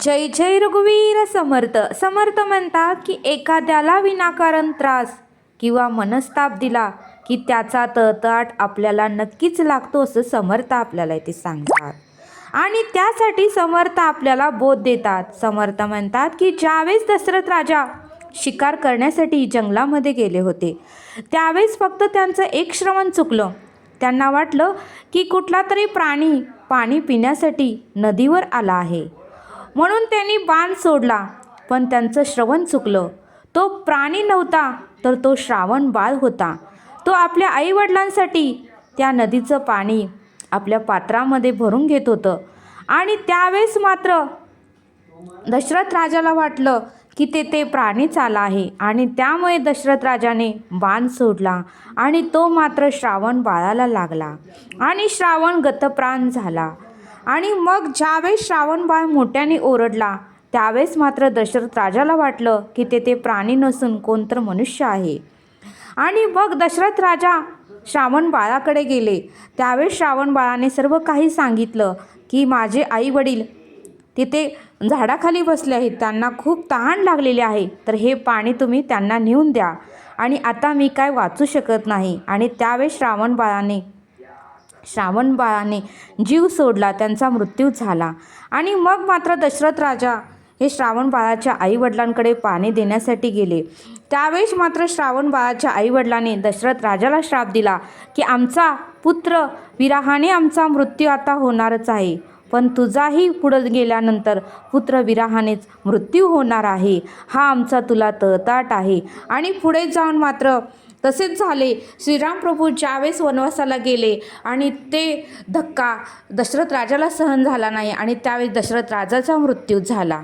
जय जय रघुवीर समर्थ. समर्थ म्हणतात की एखाद्याला विनाकारण त्रास किंवा मनस्ताप दिला की त्याचा तळतळाट आपल्याला नक्कीच लागतो, असं समर्थ आपल्याला इथे सांगतात. आणि त्यासाठी समर्थ आपल्याला बोध देतात. समर्थ म्हणतात की ज्यावेळेस दशरथ राजा शिकार करण्यासाठी जंगलामध्ये गेले होते, त्यावेळेस फक्त त्यांचं एक श्रवण चुकलं. त्यांना वाटलं की कुठला तरी प्राणी पाणी पिण्यासाठी नदीवर आला आहे, म्हणून त्यांनी बाण सोडला. पण त्यांचं श्रवण चुकलं. तो प्राणी नव्हता, तर तो श्रावण बाळ होता. तो आपल्या आईवडिलांसाठी त्या नदीचं पाणी आपल्या पात्रामध्ये भरून घेत होतं. आणि त्यावेळेस मात्र दशरथ राजाला वाटलं की ते प्राणीच आला आहे, आणि त्यामुळे दशरथ राजाने बाण सोडला आणि तो मात्र श्रावण बाळाला लागला आणि श्रावण गतप्राण झाला. आणि मग ज्यावेळेस श्रावण बाळ मोठ्याने ओरडला, त्यावेळेस मात्र दशरथ राजाला वाटलं की ते प्राणी नसून कोणतर मनुष्य आहे. आणि मग दशरथ राजा श्रावण बाळाकडे गेले. त्यावेळेस श्रावण बाळाने सर्व काही सांगितलं की माझे आई वडील तिथे झाडाखाली बसले आहेत, त्यांना खूप तहान लागलेली आहे, तर हे पाणी तुम्ही त्यांना नेऊन द्या, आणि आता मी काय वाचू शकत नाही. आणि त्यावेळेस श्रावण बाळाने जीव सोडला, त्यांचा मृत्यू झाला. आणि मग मात्र दशरथ राजा हे श्रावण बाळाच्या आईवडिलांकडे पाणी देण्यासाठी गेले. त्यावेळेस मात्र श्रावण बाळाच्या आईवडिलांनी दशरथ राजाला श्राप दिला की आमचा पुत्र विराहाने आमचा मृत्यू आता होणारच आहे, पण तुझाही पुढे गेल्यानंतर पुत्र विराहानेच मृत्यू होणार आहे, हा आमचा तुला तळताट आहे. आणि पुढे जाऊन मात्र तसेच झाले. श्रीराम प्रभू ज्यावेळेस वनवासाला गेले आणि ते धक्का दशरथ राजाला सहन झाला नाही, आणि त्यावेळेस दशरथ राजाचा मृत्यू झाला.